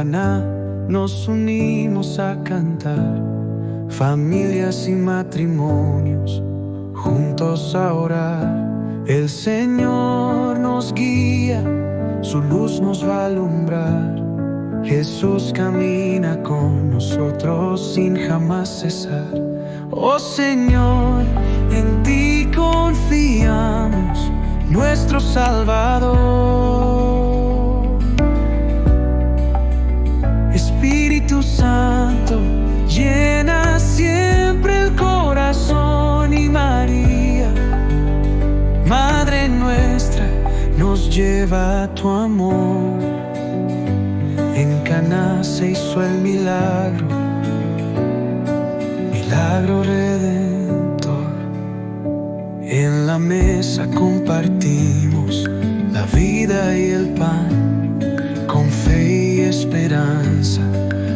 Caná nos unimos a cantar, familias y matrimonios juntos a orar. El Señor nos guía, su luz nos va a alumbrar. Jesús camina con nosotros sin jamás cesar. Oh Señor, en ti confiamos, nuestro Salvador. Espíritu Santo, llena siempre el corazón, y María, Madre nuestra, nos lleva a tu amor. En Caná se hizo el milagro, milagro redentor. En la mesa compartimos la vida y el pan, con fe y esperanza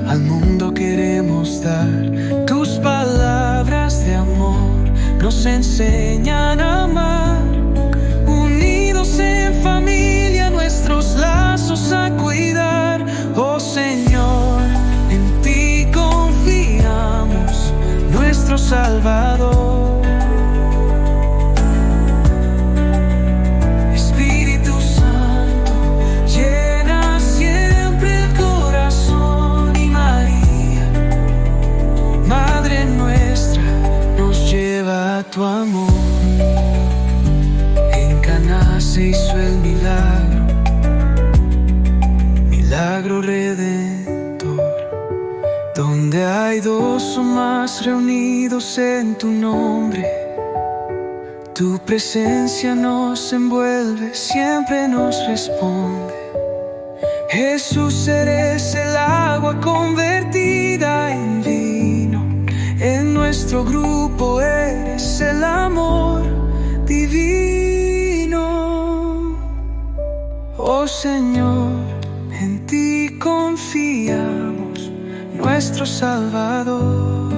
al mundo queremos dar. Tus palabras de amor nos enseñan a amar, unidos en familia nuestros lazos a cuidar. Oh Señor, en ti confiamos, nuestro Salvador. Espíritu Santo, llena siempre el corazón, y María, Madre nuestra, nos lleva a tu amor. En Caná se hizo el milagro, milagro redentor. Donde hay dos o más reunidos en tu nombre, tu presencia nos envuelve, siempre nos responde. Jesús, eres el agua convertida en vino. En nuestro grupo eres el amor divino. Oh Señor, en ti confiamos, nuestro Salvador.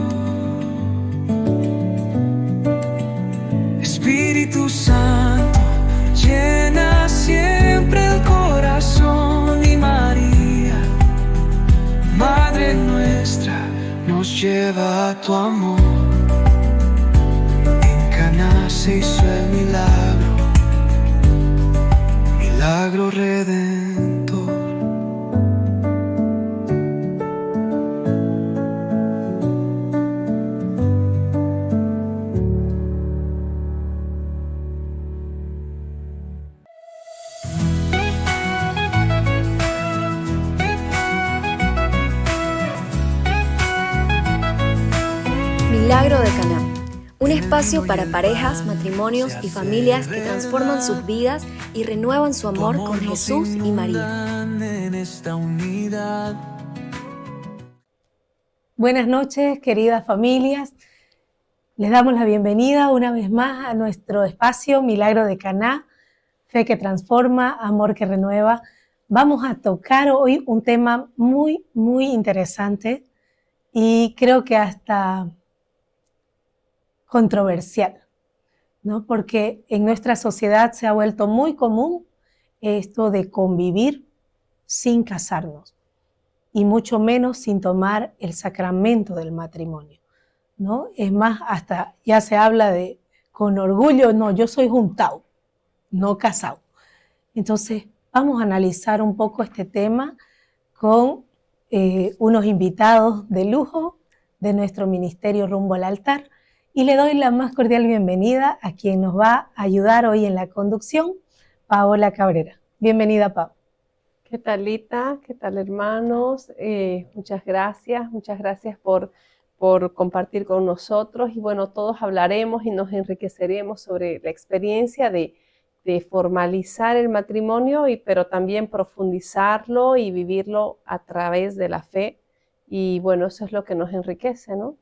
Espíritu Santo, llena siempre el corazón, y María, Madre nuestra, nos lleva a tu amor. En Caná se hizo el milagro, milagro redentor. Milagro de Caná, un espacio para parejas, matrimonios y familias que transforman sus vidas y renuevan su amor con Jesús y María. Buenas noches, queridas familias. Les damos la bienvenida una vez más a nuestro espacio Milagro de Caná, fe que transforma, amor que renueva. Vamos a tocar hoy un tema muy interesante y creo que hasta controversial, ¿no? Porque en nuestra sociedad se ha vuelto muy común esto de convivir sin casarnos y mucho menos sin tomar el sacramento del matrimonio, ¿no? Es más, hasta ya se habla de con orgullo, no, yo soy juntado, no casado. Entonces vamos a analizar un poco este tema con unos invitados de lujo de nuestro ministerio Rumbo al Altar. Y le doy la más cordial bienvenida a quien nos va a ayudar hoy en la conducción, Paola Cabrera. Bienvenida, Pau. ¿Qué tal, Lita? ¿Qué tal, hermanos? Muchas gracias por compartir con nosotros. Y bueno, todos hablaremos y nos enriqueceremos sobre la experiencia de formalizar el matrimonio, pero también profundizarlo y vivirlo a través de la fe. Y bueno, eso es lo que nos enriquece, ¿no?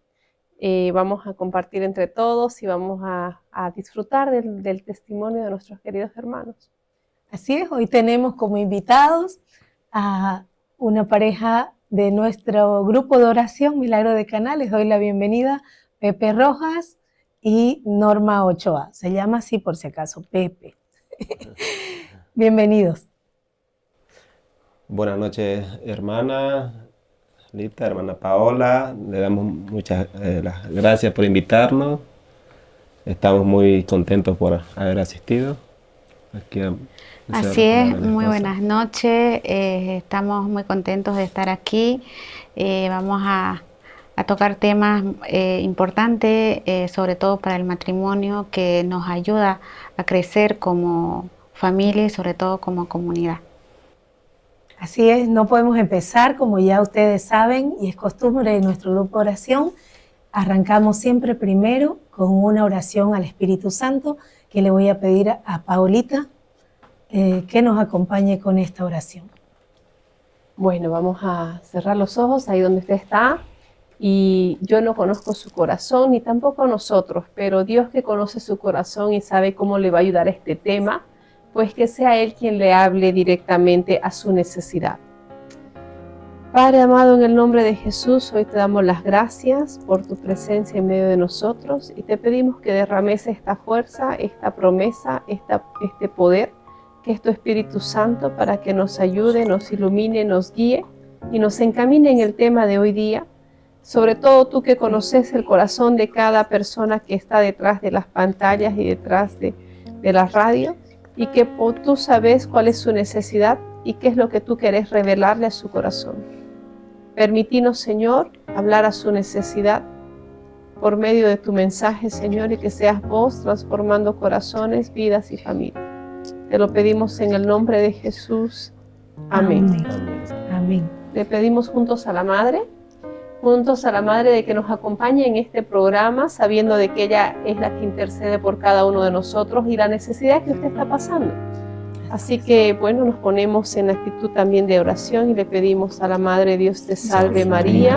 Vamos a compartir entre todos y vamos a disfrutar del testimonio de nuestros queridos hermanos. Así es, hoy tenemos como invitados a una pareja de nuestro grupo de oración Milagro de Caná. Les doy la bienvenida, Pepe Rojas y Norma Ochoa. Se llama así por si acaso, Pepe. Bienvenidos. Buenas noches, hermana Lita, hermana Paola. Le damos muchas las gracias por invitarnos. Estamos muy contentos por haber asistido. Así es, muy buenas noches. Estamos muy contentos de estar aquí. Vamos a tocar temas importantes, sobre todo para el matrimonio, que nos ayuda a crecer como familia y sobre todo como comunidad. Así es, no podemos empezar, como ya ustedes saben, y es costumbre de nuestro grupo de oración, arrancamos siempre primero con una oración al Espíritu Santo, que le voy a pedir a Paolita que nos acompañe con esta oración. Bueno, vamos a cerrar los ojos ahí donde usted está. Y yo no conozco su corazón, ni tampoco nosotros, pero Dios, que conoce su corazón y sabe cómo le va a ayudar a este tema, pues que sea Él quien le hable directamente a su necesidad. Padre amado, en el nombre de Jesús, hoy te damos las gracias por tu presencia en medio de nosotros y te pedimos que derrames esta fuerza, esta promesa, este poder, que es tu Espíritu Santo, para que nos ayude, nos ilumine, nos guíe y nos encamine en el tema de hoy día. Sobre todo tú, que conoces el corazón de cada persona que está detrás de las pantallas y detrás de la radio, y que tú sabes cuál es su necesidad y qué es lo que tú querés revelarle a su corazón. Permítinos, Señor, hablar a su necesidad por medio de tu mensaje, Señor, y que seas vos transformando corazones, vidas y familias. Te lo pedimos en el nombre de Jesús. Amén. Amén. Le pedimos juntos a la Madre de que nos acompañe en este programa, sabiendo de que ella es la que intercede por cada uno de nosotros y la necesidad que usted está pasando. Así que, bueno, nos ponemos en actitud también de oración y le pedimos a la Madre: Dios te salve María,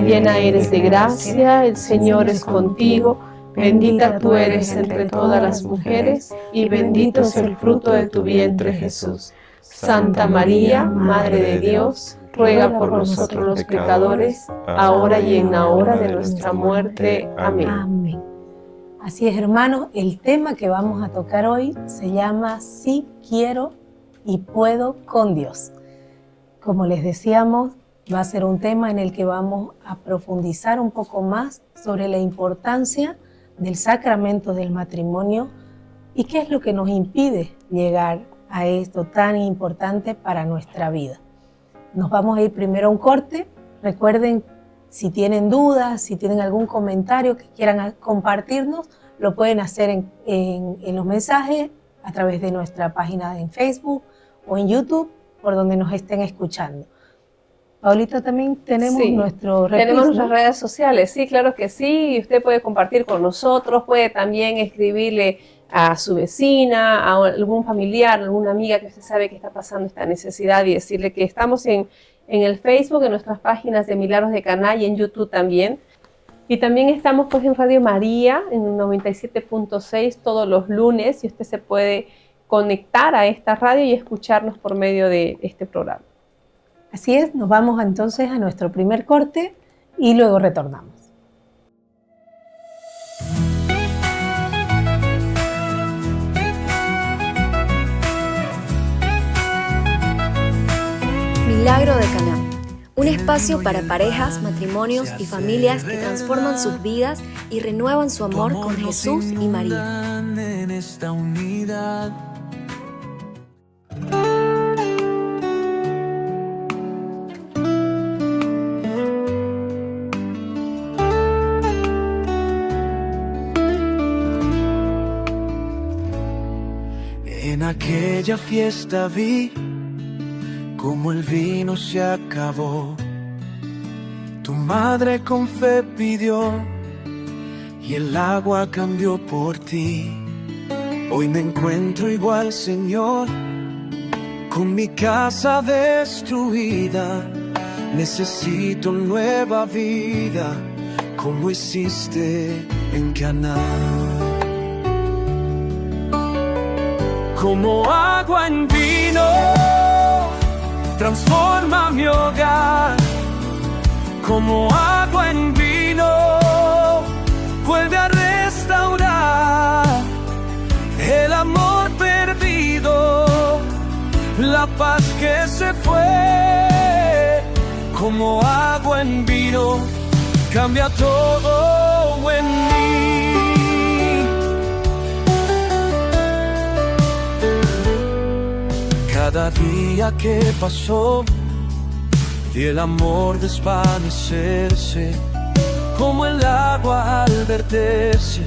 llena eres de gracia, el Señor es contigo, bendita tú eres entre todas las mujeres y bendito es el fruto de tu vientre, Jesús. Santa María, Madre de Dios, ruega por nosotros los pecadores, ahora y en la hora de nuestra muerte. Amén. Amén. Así es, hermanos, el tema que vamos a tocar hoy se llama Sí quiero y puedo con Dios. Como les decíamos, va a ser un tema en el que vamos a profundizar un poco más sobre la importancia del sacramento del matrimonio y qué es lo que nos impide llegar a esto tan importante para nuestra vida. Nos vamos a ir primero a un corte. Recuerden, si tienen dudas, si tienen algún comentario que quieran compartirnos, lo pueden hacer en los mensajes a través de nuestra página en Facebook o en YouTube, por donde nos estén escuchando. Paulita, también tenemos nuestro repis, tenemos ¿no? nuestras redes sociales, sí, claro que sí. Usted puede compartir con nosotros, puede también escribirle a su vecina, a algún familiar, alguna amiga que usted sabe que está pasando esta necesidad, y decirle que estamos en el Facebook, en nuestras páginas de Milagros de Caná, y en YouTube también. Y también estamos pues en Radio María, en 97.6 todos los lunes, y usted se puede conectar a esta radio y escucharnos por medio de este programa. Así es, nos vamos entonces a nuestro primer corte y luego retornamos. Milagro de Caná, un espacio para parejas, matrimonios y familias que transforman sus vidas y renuevan su amor con Jesús y María. En esta unidad. En aquella fiesta vi como el vino se acabó. Tu madre con fe pidió y el agua cambió por ti. Hoy me encuentro igual, Señor, con mi casa destruida. Necesito nueva vida, como hiciste en Caná. Como agua en vino, transforma mi hogar. Como agua en vino, vuelve a restaurar el amor perdido, la paz que se fue. como agua en vino, cambia todo en mí. Cada día que pasó, vi el amor desvanecerse, como el agua al verterse,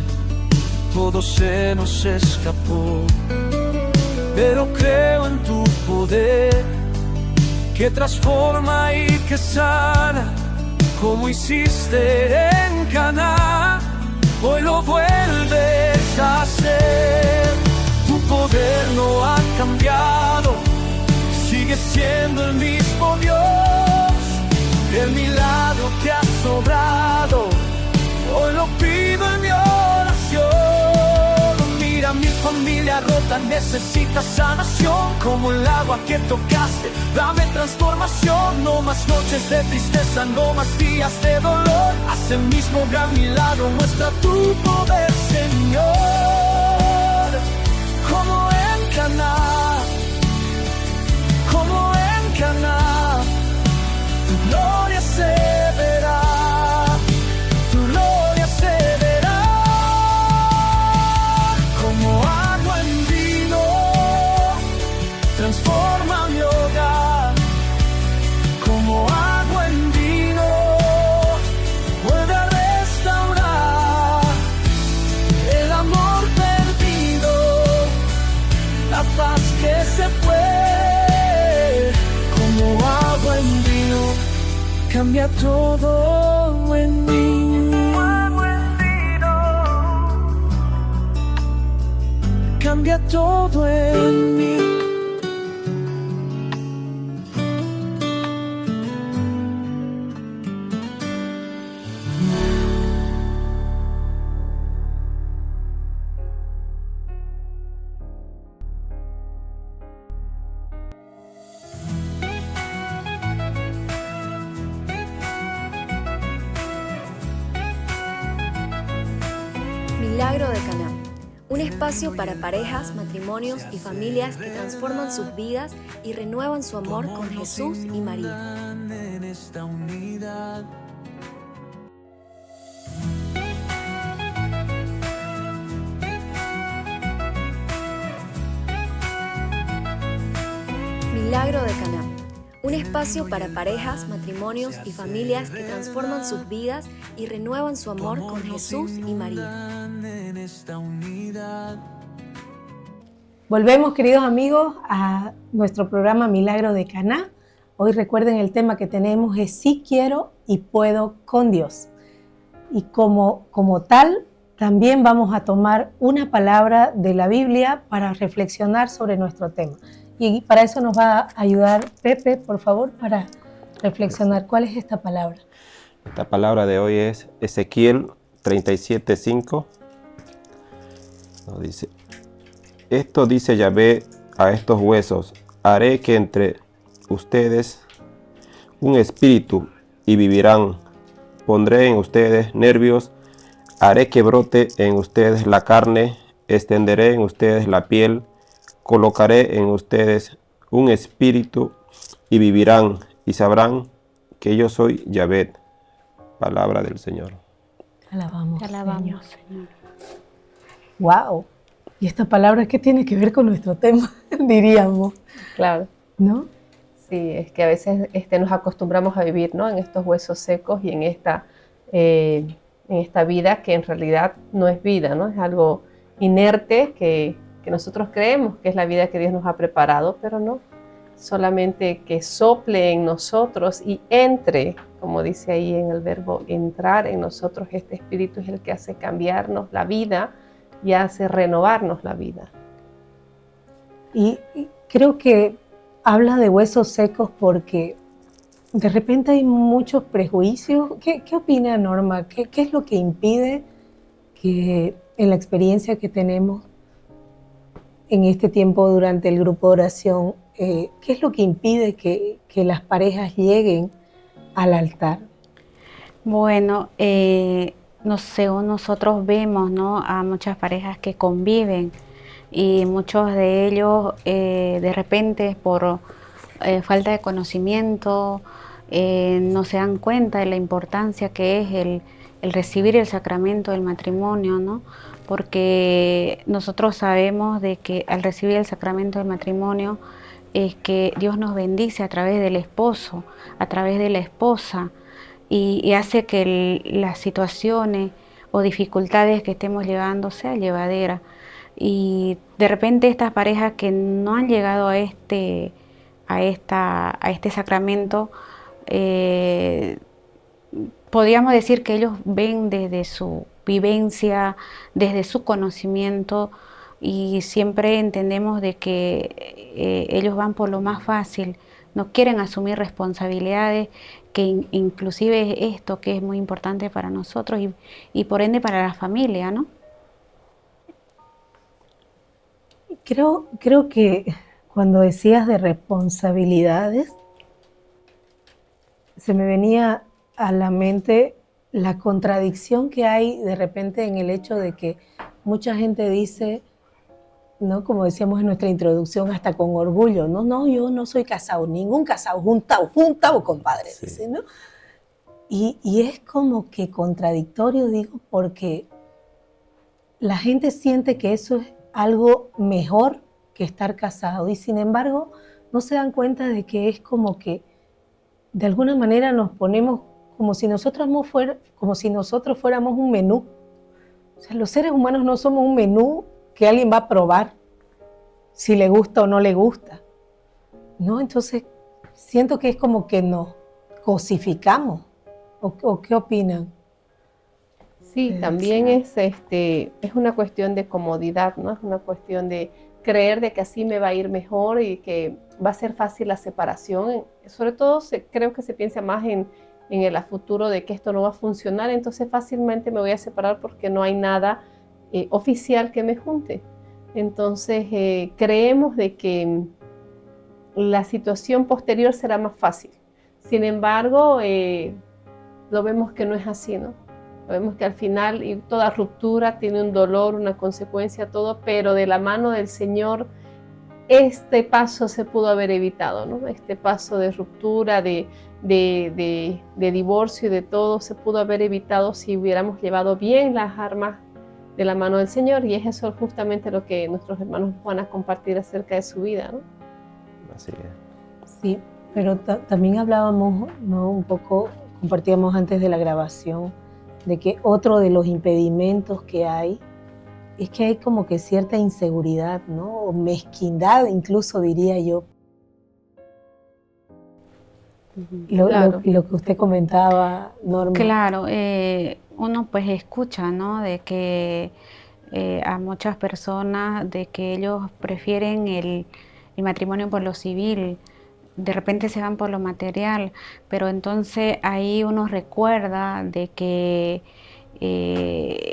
todo se nos escapó. Pero creo en tu poder, que transforma y que sana, como hiciste en Caná, hoy lo vuelves a hacer. Tu poder no ha cambiado, sigue siendo el mismo Dios. El milagro que has obrado, hoy lo pido en mi oración. Mira, mi familia rota necesita sanación, como el agua que tocaste, dame transformación. No más noches de tristeza, no más días de dolor. Haz el mismo gran milagro, muestra tu poder, Señor. Como en Caná, como en Caná, tu gloria se verá, tu gloria se verá. Como agua en vino, transforma mi hogar. Como agua en vino, vuelve a restaurar el amor perdido, la paz que se fue. Como agua en vino, cambia todo en mí. Cambia todo en mí. Milagro de Caná. Un espacio para parejas, matrimonios y familias que transforman sus vidas y renuevan su amor con Jesús y María. En esta unidad. Milagro de Caná. Un espacio para parejas, matrimonios y familias que transforman sus vidas y renuevan su amor con Jesús y María. En esta unidad. Volvemos, queridos amigos, a nuestro programa Milagro de Caná. Hoy recuerden el tema que tenemos es sí quiero y puedo con Dios. Y como tal, también vamos a tomar una palabra de la Biblia para reflexionar sobre nuestro tema. Y para eso nos va a ayudar Pepe, por favor, para reflexionar. ¿Cuál es esta palabra? Esta palabra de hoy es Ezequiel 37:5. Nos dice: esto dice Yahvé a estos huesos: haré que entre ustedes un espíritu y vivirán. Pondré en ustedes nervios, haré que brote en ustedes la carne, extenderé en ustedes la piel, colocaré en ustedes un espíritu y vivirán y sabrán que yo soy Yahvé. Palabra del Señor. Alabamos, Te alabamos, Señor. ¡Wow! ¿Y esta palabra qué tiene que ver con nuestro tema? Diríamos, Claro. ¿no? Sí, es que a veces nos acostumbramos a vivir, ¿no?, en estos huesos secos y en esta vida que en realidad no es vida, ¿no? Es algo inerte que nosotros creemos que es la vida que Dios nos ha preparado, pero no. Solamente que sople en nosotros y entre, como dice ahí en el verbo entrar en nosotros, este espíritu es el que hace cambiarnos la vida y hace renovarnos la vida. Y creo que habla de huesos secos porque de repente hay muchos prejuicios. ¿Qué opina Norma? ¿Qué es lo que impide que en la experiencia que tenemos en este tiempo durante el grupo de oración, qué es lo que impide que las parejas lleguen al altar? Bueno, según nosotros vemos, ¿no?, a muchas parejas que conviven y muchos de ellos de repente por falta de conocimiento no se dan cuenta de la importancia que es el recibir el sacramento del matrimonio, ¿no? Porque nosotros sabemos de que al recibir el sacramento del matrimonio es que Dios nos bendice a través del esposo, a través de la esposa, y hace que las situaciones o dificultades que estemos llevando sea llevadera. Y de repente estas parejas que no han llegado a este sacramento, podríamos decir que ellos ven desde su vivencia, desde su conocimiento, y siempre entendemos de que ellos van por lo más fácil, no quieren asumir responsabilidades, que inclusive esto que es muy importante para nosotros y por ende para la familia, ¿no? Creo que cuando decías de responsabilidades, se me venía a la mente la contradicción que hay de repente en el hecho de que mucha gente dice, ¿no? Como decíamos en nuestra introducción, hasta con orgullo, no, yo no soy casado, ningún casado, juntado, compadre, Sí. dice, ¿no? Y es como que contradictorio, digo, porque la gente siente que eso es algo mejor que estar casado, y sin embargo no se dan cuenta de que es como que de alguna manera nos ponemos como si nosotros fuéramos un menú. O sea, los seres humanos no somos un menú que alguien va a probar si le gusta o no le gusta, ¿no? Entonces siento que es como que nos cosificamos. ¿O qué opinan? Sí, también es una cuestión de comodidad, ¿no? Es una cuestión de creer de que así me va a ir mejor y que va a ser fácil la separación. Sobre todo creo que se piensa más en el futuro de que esto no va a funcionar, entonces fácilmente me voy a separar porque no hay nada oficial que me junte. Entonces creemos de que la situación posterior será más fácil. Sin embargo, lo vemos que no es así, ¿no? Vemos que al final toda ruptura tiene un dolor, una consecuencia, todo, pero de la mano del Señor este paso se pudo haber evitado, ¿no? Este paso de ruptura, de divorcio y de todo se pudo haber evitado si hubiéramos llevado bien las armas de la mano del Señor, y es eso justamente lo que nuestros hermanos van a compartir acerca de su vida, ¿no? Así es. Sí, pero también hablábamos, ¿no? Un poco, compartíamos antes de la grabación, de que otro de los impedimentos que hay es que hay como que cierta inseguridad, ¿no? O mezquindad, incluso diría yo. Claro. Lo que usted comentaba, Norma. Claro, uno pues escucha, ¿no? De que a muchas personas, de que ellos prefieren el matrimonio por lo civil, de repente se van por lo material, pero entonces ahí uno recuerda de que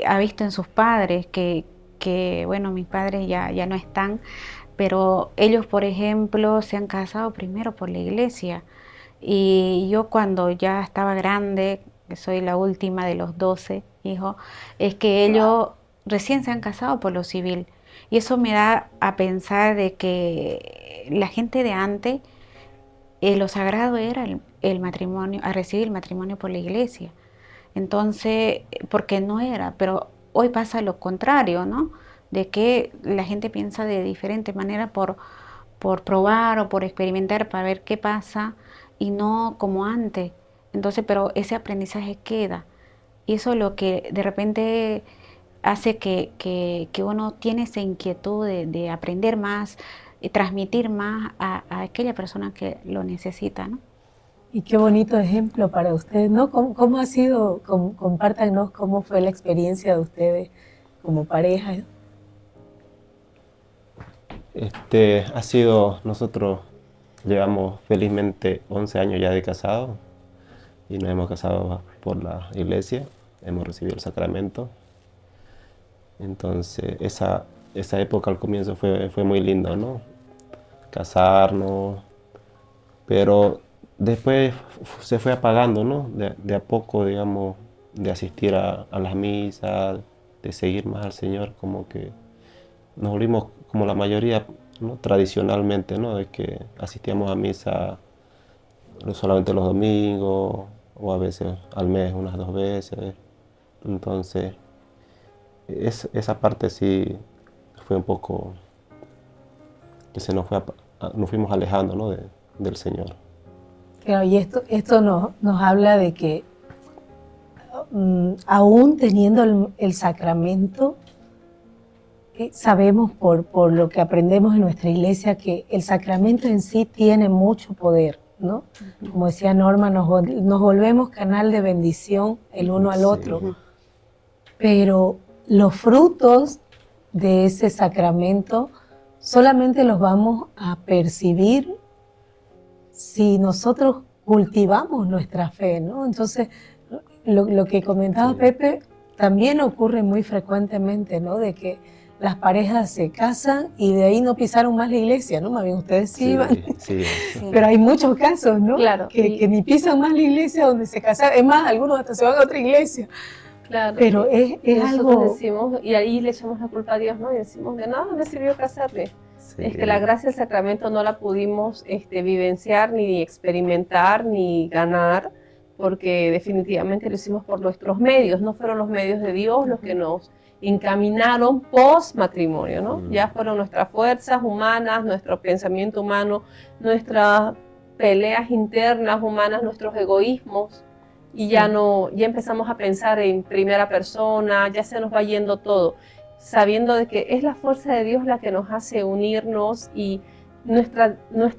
ha visto en sus padres que bueno, mis padres ya no están, pero ellos, por ejemplo, se han casado primero por la iglesia. Y yo cuando ya estaba grande, que soy la última de los 12 hijos, es que ellos recién se han casado por lo civil. Y eso me da a pensar de que la gente de antes, lo sagrado era el matrimonio, a recibir el matrimonio por la iglesia. Entonces, porque no era, pero hoy pasa lo contrario, ¿no? De que la gente piensa de diferente manera por probar o por experimentar para ver qué pasa y no como antes. Entonces, pero ese aprendizaje queda. Y eso es lo que de repente hace que uno tiene esa inquietud de aprender más, y transmitir más a aquella persona que lo necesita, ¿no? Y qué bonito ejemplo para ustedes, ¿no? ¿Cómo ha sido? Compártanos cómo fue la experiencia de ustedes como pareja. Ha sido, nosotros llevamos felizmente 11 años ya de casado y nos hemos casado por la iglesia, hemos recibido el sacramento. Entonces esa época al comienzo fue muy lindo, ¿no? Casarnos, pero después se fue apagando, ¿no? De a poco, digamos, de asistir a las misas, de seguir más al Señor, como que nos volvimos como la mayoría, ¿no? Tradicionalmente, ¿no? De que asistíamos a misa solamente los domingos, o a veces al mes unas 2 veces. Entonces, esa parte sí fue un poco que se nos fue, nos fuimos alejando, ¿no? del Señor. Claro, y esto nos habla de que aún teniendo el sacramento, sabemos por lo que aprendemos en nuestra iglesia que el sacramento en sí tiene mucho poder, ¿no? Como decía Norma, nos volvemos canal de bendición el uno al otro. Pero los frutos de ese sacramento solamente los vamos a percibir si nosotros cultivamos nuestra fe, ¿no? Entonces, lo que comentaba Pepe también ocurre muy frecuentemente, ¿no? De que las parejas se casan y de ahí no pisaron más la iglesia, ¿no? Más bien ustedes sí iban. Sí. Pero hay muchos casos, ¿no? Claro. Que ni pisan más la iglesia donde se casaron. Es más, algunos hasta se van a otra iglesia. Claro. Pero es nosotros algo... decimos, y ahí le echamos la culpa a Dios, ¿no? Y decimos, de nada me sirvió casarme. Sí. La gracia del sacramento no la pudimos vivenciar, ni experimentar, ni ganar, porque definitivamente lo hicimos por nuestros medios, no fueron los medios de Dios los que nos encaminaron post matrimonio, ¿no? Ya fueron nuestras fuerzas humanas, nuestro pensamiento humano, nuestras peleas internas humanas, nuestros egoísmos, y ya empezamos a pensar en primera persona, ya se nos va yendo todo, sabiendo de que es la fuerza de Dios la que nos hace unirnos, y nuestra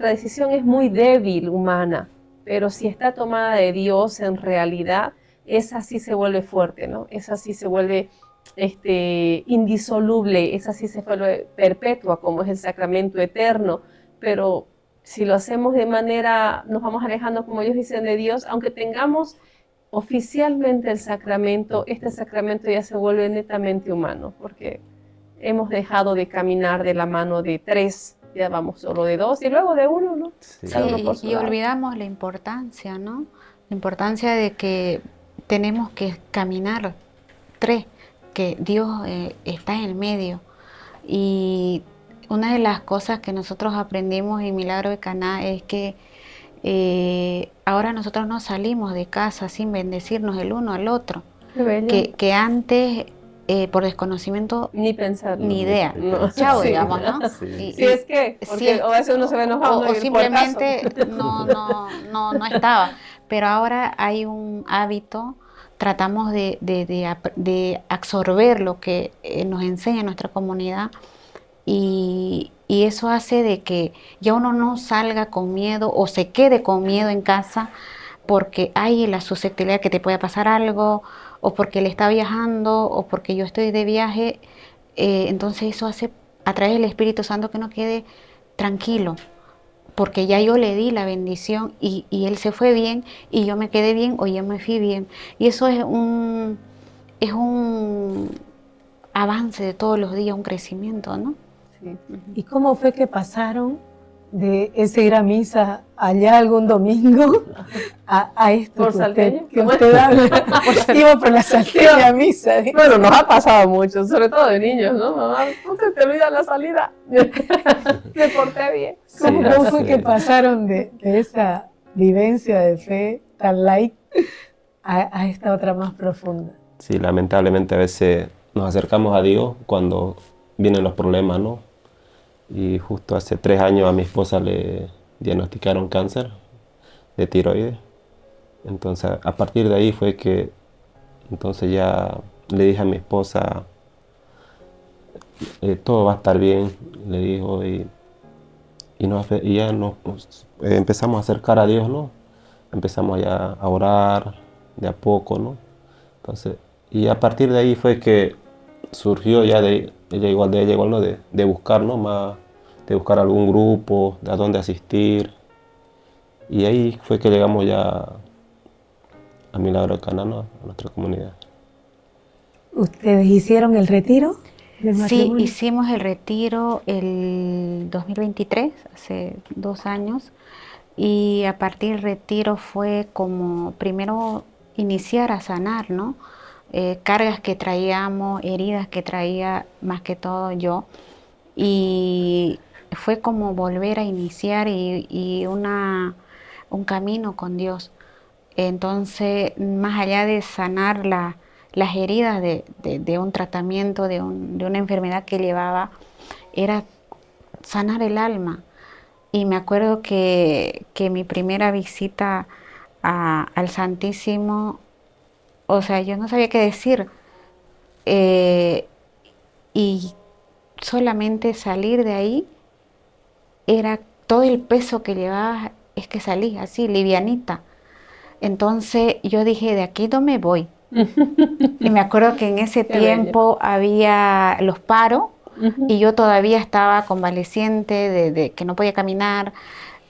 decisión es muy débil humana, pero si está tomada de Dios en realidad, esa sí se vuelve fuerte, ¿no? Esa sí se vuelve indisoluble, esa sí se vuelve perpetua, como es el sacramento eterno. Pero si lo hacemos de manera, nos vamos alejando, como ellos dicen, de Dios, aunque tengamos oficialmente el sacramento, este sacramento ya se vuelve netamente humano, porque hemos dejado de caminar de la mano de 3, ya vamos solo de 2 y luego de 1, ¿no? Sí. Cada uno por su Y lado. olvidamos la importancia, ¿no? La importancia de que tenemos que caminar 3, que Dios está en el medio. Y una de las cosas que nosotros aprendimos en Milagro de Caná es que ahora nosotros no salimos de casa sin bendecirnos el uno al otro. Qué bello. Que antes, por desconocimiento, Ni pensar. ni idea. No. Chao, Sí. digamos, ¿no? Sí. Si es que, porque si es- a veces uno se ve enojado o y el simplemente puertazo. no estaba. Pero ahora hay un hábito, tratamos de absorber lo que nos enseña nuestra comunidad, y eso hace de que ya uno no salga con miedo o se quede con miedo en casa porque hay la susceptibilidad que te pueda pasar algo, o porque él está viajando, o porque yo estoy de viaje. Entonces eso hace a través del Espíritu Santo que uno quede tranquilo, porque ya yo le di la bendición y él se fue bien y yo me quedé bien o yo me fui bien. Y eso es un avance de todos los días, un crecimiento, ¿no? Sí. ¿Y cómo fue que pasaron de ese ir a misa allá algún domingo a esto ¿Por que usted, salteño? que usted habla? Iba por la salteña a misa. ¿eh? Bueno, nos ha pasado mucho, sobre todo de niños, ¿no? Mamá, no se te olvida la salida. Me porté bien. ¿Cómo fue sí. que pasaron de esa vivencia de fe tan light a esta otra más profunda? Sí, lamentablemente a veces nos acercamos a Dios cuando vienen los problemas, ¿no? Y justo hace 3 años a mi esposa le diagnosticaron cáncer de tiroides. Entonces, a partir de ahí fue que entonces ya le dije a mi esposa, todo va a estar bien, le dijo, y ya empezamos a acercar a Dios, ¿no? Empezamos ya a orar de a poco, ¿no? Entonces, y a partir de ahí fue que surgió ya de ella igual, ¿no? De buscar, ¿no? Más, de buscar algún grupo, a dónde asistir. Y ahí fue que llegamos ya a Milagro de Caná, ¿no? A nuestra comunidad. ¿Ustedes hicieron el retiro del Sí, matrimonio? hicimos el retiro el 2023, hace 2 años, y a partir del retiro fue como primero iniciar a sanar, ¿no? Cargas que traíamos, heridas que traía más que todo yo, y fue como volver a iniciar y un un camino con Dios. Entonces, más allá de sanar las heridas de un tratamiento, de una enfermedad que llevaba, era sanar el alma. Y me acuerdo que mi primera visita al Santísimo, o sea, yo no sabía qué decir. Y solamente salir de ahí era todo el peso que llevaba, es que salí así, livianita. Entonces yo dije, de aquí no me voy. Y me acuerdo que en ese Qué tiempo había los paros y yo todavía estaba convaleciente de que no podía caminar.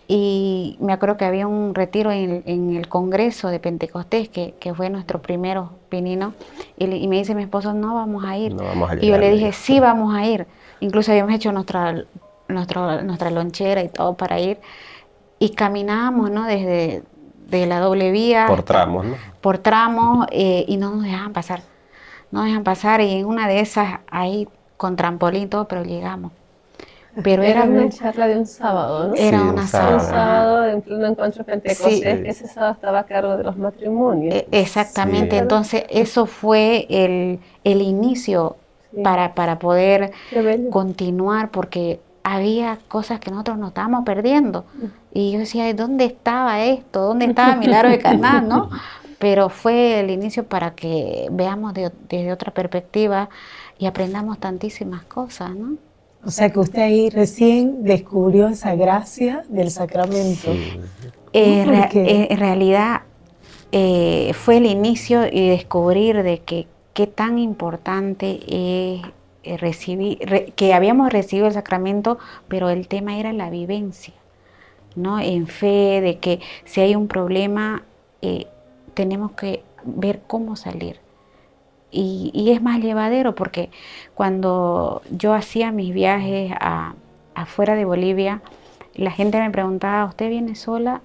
Y me acuerdo que había un retiro en el Congreso de Pentecostés, que fue nuestro primero pinino, y me dice mi esposo, no vamos a ir. No vamos a Y yo le llegar, dije, sí, vamos a ir. Incluso habíamos hecho nuestra lonchera y todo para ir. Y caminábamos, ¿no? Desde de la doble vía. por tramos, ¿no? Por tramos, y no nos dejaban pasar. No nos dejan pasar, y en una de esas, ahí con trampolín y todo, pero llegamos. Pero Era era una charla de un sábado, ¿no? Era Sí, una un Un sábado. sábado en pleno encuentro pentecostés, Sí. que ese sábado estaba a cargo de los matrimonios. Exactamente, Sí. entonces eso fue el inicio Sí. para poder Qué bello. continuar, porque había cosas que nosotros nos estábamos perdiendo. Y yo decía, ¿dónde estaba esto? ¿Dónde estaba Milagro de Caná? ¿No? Pero fue el inicio para que veamos desde otra perspectiva y aprendamos tantísimas cosas, ¿no? O sea que usted ahí recién descubrió esa gracia del sacramento. Sí. Porque- En realidad fue el inicio y descubrir de que qué tan importante es recibir, que habíamos recibido el sacramento, pero el tema era la vivencia, ¿no? En fe, de que si hay un problema, tenemos que ver cómo salir. Y es más llevadero, porque cuando yo hacía mis viajes afuera de Bolivia, la gente me preguntaba, ¿usted viene sola?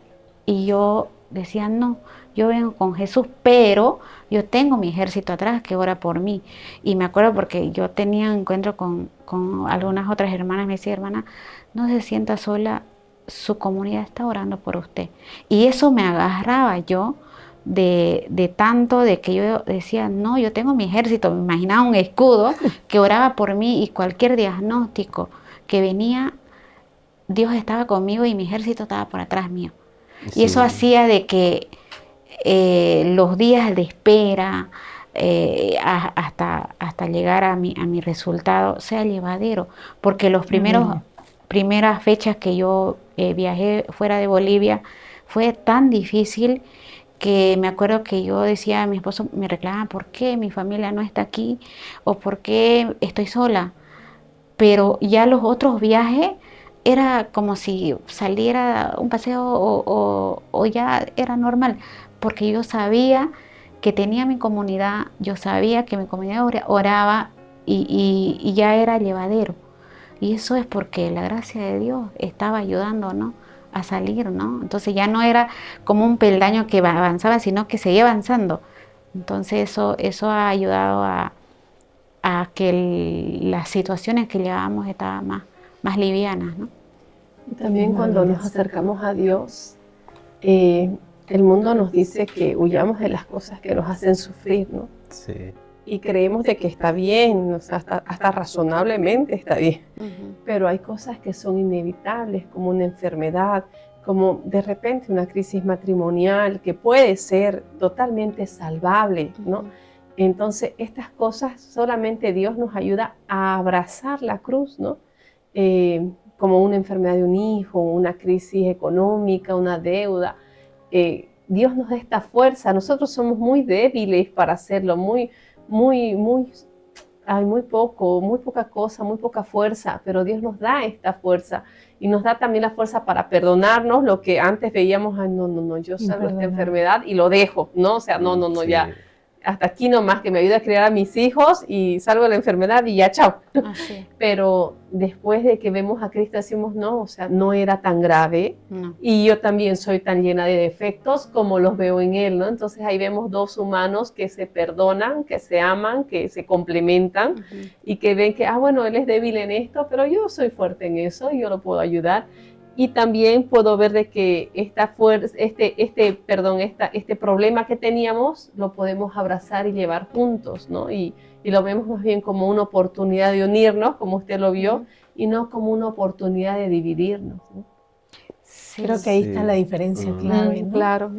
Y yo decía, no, yo vengo con Jesús, pero yo tengo mi ejército atrás que ora por mí. Y me acuerdo porque yo tenía un encuentro con algunas otras hermanas, me decía, hermana, no se sienta sola, su comunidad está orando por usted. Y eso me agarraba yo de tanto de que yo decía, no, yo tengo mi ejército, me imaginaba un escudo que oraba por mí, y cualquier diagnóstico que venía, Dios estaba conmigo y mi ejército estaba por atrás mío. Y eso Sí. hacía de que los días de espera hasta llegar a mi resultado sea llevadero, porque los primeras fechas que yo viajé fuera de Bolivia fue tan difícil que me acuerdo que yo decía a mi esposo, me reclamaba, ¿por qué mi familia no está aquí? ¿O por qué estoy sola? Pero ya los otros viajes era como si saliera un paseo o ya era normal, porque yo sabía que tenía mi comunidad, yo sabía que mi comunidad oraba y ya era llevadero. Y eso es porque la gracia de Dios estaba ayudando, ¿no?, a salir, ¿no? Entonces ya no era como un peldaño que avanzaba, sino que seguía avanzando. Entonces eso ha ayudado a que las situaciones que llevábamos estaban más livianas, ¿no? Y también cuando nos acercamos a Dios, el mundo nos dice que huyamos de las cosas que nos hacen sufrir, ¿no? Sí. Y creemos de que está bien, o sea, hasta razonablemente está bien. Pero hay cosas que son inevitables, como una enfermedad, como de repente una crisis matrimonial que puede ser totalmente salvable, ¿no? Entonces, estas cosas solamente Dios nos ayuda a abrazar la cruz, ¿no? Como una enfermedad de un hijo, una crisis económica, una deuda. Dios nos da esta fuerza. Nosotros somos muy débiles para hacerlo, hay muy poca cosa, muy poca fuerza, pero Dios nos da esta fuerza y nos da también la fuerza para perdonarnos lo que antes veíamos, ay, no, yo salvo esta enfermedad y lo dejo, ¿no? O sea, no, Sí. ya, hasta aquí nomás, que me ayude a criar a mis hijos y salvo la enfermedad y ya, chao. Así, Pero después de que vemos a Cristo decimos, no, o sea, no era tan grave. no. Y yo también soy tan llena de defectos como los veo en Él, ¿no? Entonces ahí vemos dos humanos que se perdonan, que se aman, que se complementan y que ven que, bueno, Él es débil en esto, pero yo soy fuerte en eso y yo lo puedo ayudar. Y también puedo ver de que esta fuerza, este problema que teníamos lo podemos abrazar y llevar juntos, ¿no? Y lo vemos más bien como una oportunidad de unirnos, como usted lo vio, y no como una oportunidad de dividirnos, ¿no? Sí, Creo que ahí está Sí. la diferencia clave, ¿no? Claro.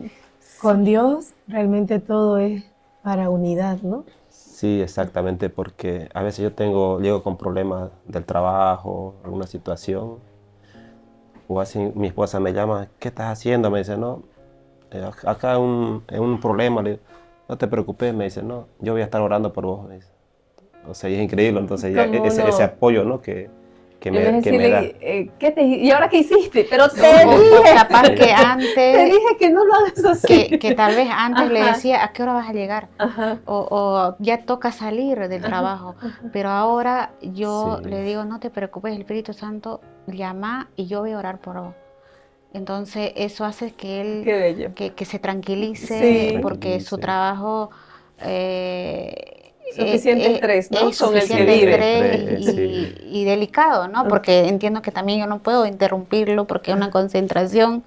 Con Dios realmente todo es para unidad, ¿no? Sí, exactamente, porque a veces llego con problemas del trabajo, alguna situación, o así mi esposa me llama, ¿qué estás haciendo? Me dice, no, acá es un problema, le digo, no te preocupes, me dice, no, yo voy a estar orando por vos, me dice. O sea, y es increíble, entonces ya ¿Cómo ese no? apoyo, ¿no? que En vez de me da. decirle, ¿y ahora qué hiciste? Pero te O dije, capaz que te antes, dije que no lo hagas así. que tal vez antes le Ajá. decía, ¿a qué hora vas a llegar? Ajá. O ya toca salir del trabajo. Pero ahora yo Sí. le digo, no te preocupes, el Espíritu Santo llama y yo voy a orar por vos. Entonces eso hace que él Qué bello. que se tranquilice, Sí. porque su Tranquilice. trabajo Suficiente estrés, ¿no? es Con el que suficiente vive. estrés Sí. y delicado, ¿no? Porque entiendo que también yo no puedo interrumpirlo porque es una concentración.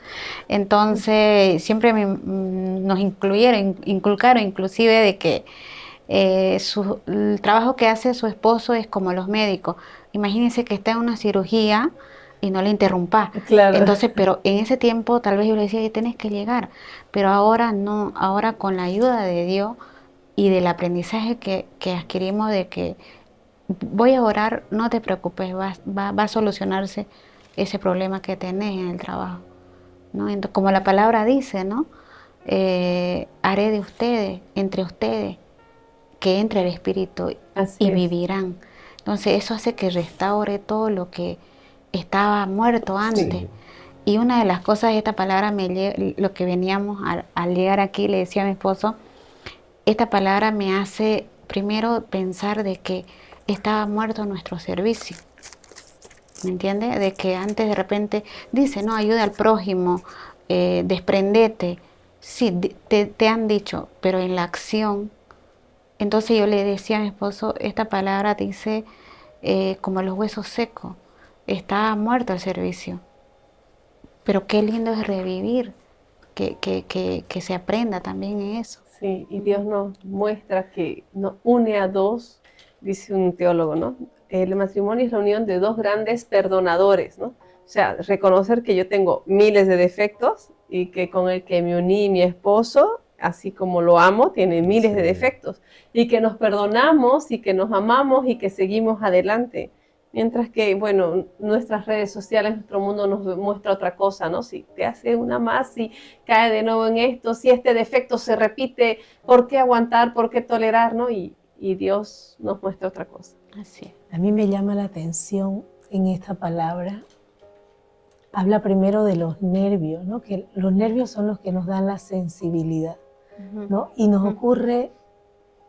Entonces siempre nos inculcaron inclusive de que el trabajo que hace su esposo es como los médicos. Imagínense que está en una cirugía y no le interrumpa. Claro. Entonces, pero en ese tiempo tal vez yo le decía, ya tienes que llegar, pero ahora no, ahora con la ayuda de Dios y del aprendizaje que adquirimos de que voy a orar, no te preocupes, va a solucionarse ese problema que tenés en el trabajo, ¿no? Entonces, como la palabra dice, ¿no? Haré de ustedes, entre ustedes, que entre el Espíritu Así y es. vivirán. Entonces eso hace que restaure todo lo que estaba muerto antes. Sí. Y una de las cosas de esta palabra, lo que veníamos al llegar aquí, le decía a mi esposo, esta palabra me hace primero pensar de que estaba muerto nuestro servicio. ¿Me entiende? De que antes de repente dice, no, ayuda al prójimo, desprendete. Sí, te han dicho, pero en la acción. Entonces yo le decía a mi esposo, esta palabra dice como los huesos secos, está muerto el servicio. Pero qué lindo es revivir, que se aprenda también en eso. Sí, y Dios nos muestra que nos une a dos, dice un teólogo, ¿no? El matrimonio es la unión de dos grandes perdonadores, ¿no? O sea, reconocer que yo tengo miles de defectos y que con el que me uní, mi esposo, así como lo amo, tiene miles de Sí. defectos. Y que nos perdonamos y que nos amamos y que seguimos adelante. Mientras que, bueno, nuestras redes sociales, nuestro mundo nos muestra otra cosa, ¿no? Si te hace una más, si cae de nuevo en esto, si este defecto se repite, ¿por qué aguantar? ¿Por qué tolerar? ¿No? Y Dios nos muestra otra cosa. Así es. A mí me llama la atención en esta palabra. Habla primero de los nervios, ¿no? Que los nervios son los que nos dan la sensibilidad, ¿no? Y nos ocurre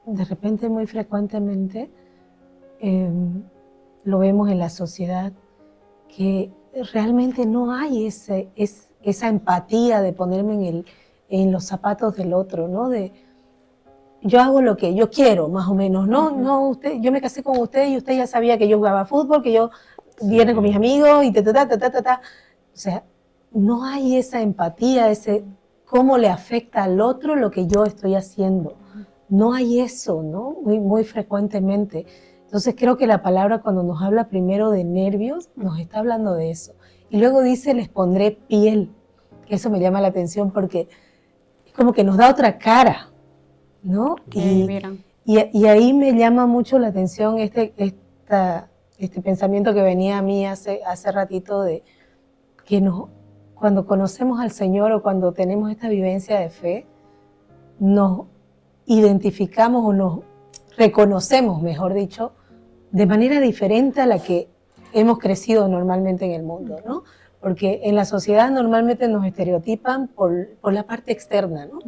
de repente muy frecuentemente, lo vemos en la sociedad, que realmente no hay esa empatía de ponerme en los zapatos del otro, ¿no? De yo hago lo que yo quiero, más o menos, ¿no? No, yo me casé con usted y usted ya sabía que yo jugaba fútbol, que yo viene con mis amigos y ta. O sea, no hay esa empatía, cómo le afecta al otro lo que yo estoy haciendo. No hay eso, ¿no? Muy frecuentemente. Entonces creo que la palabra cuando nos habla primero de nervios, nos está hablando de eso. Y luego dice, les pondré piel. Eso me llama la atención porque es como que nos da otra cara, ¿no? Y ahí me llama mucho la atención este pensamiento que venía a mí hace ratito de que cuando conocemos al Señor o cuando tenemos esta vivencia de fe, nos identificamos o nos reconocemos, mejor dicho, de manera diferente a la que hemos crecido normalmente en el mundo, ¿no? Porque en la sociedad normalmente nos estereotipan por la parte externa, ¿no?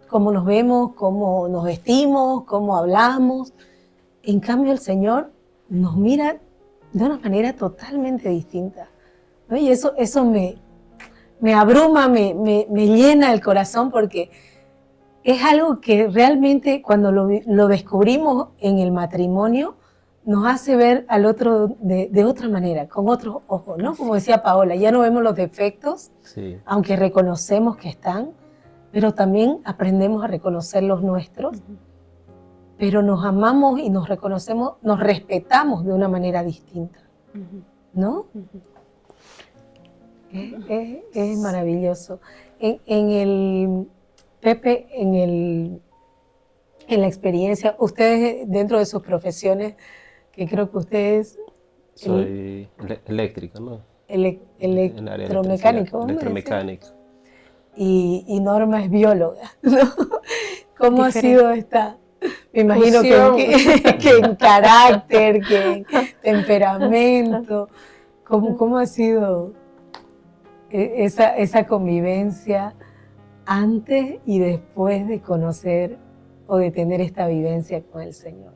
Cómo nos vemos, cómo nos vestimos, cómo hablamos. En cambio, el Señor nos mira de una manera totalmente distinta, ¿no? Y eso me abruma, me llena el corazón porque es algo que realmente cuando lo descubrimos en el matrimonio nos hace ver al otro de otra manera, con otros ojos, ¿no? Como decía Paola, ya no vemos los defectos, Sí, aunque reconocemos que están, pero también aprendemos a reconocer los nuestros, pero nos amamos y nos reconocemos, nos respetamos de una manera distinta, ¿no? Es maravilloso. Pepe, en la experiencia, ustedes dentro de sus profesiones, que creo que ustedes soy eléctrico, ¿no? En área de electromecánico, ¿cómo me decía? electromecánico. Y Norma es bióloga, ¿no? ¿Cómo ha Diferente. sido esta? Me imagino Fusión. que en carácter, que en temperamento, ¿cómo ha sido esa convivencia antes y después de conocer o de tener esta vivencia con el Señor?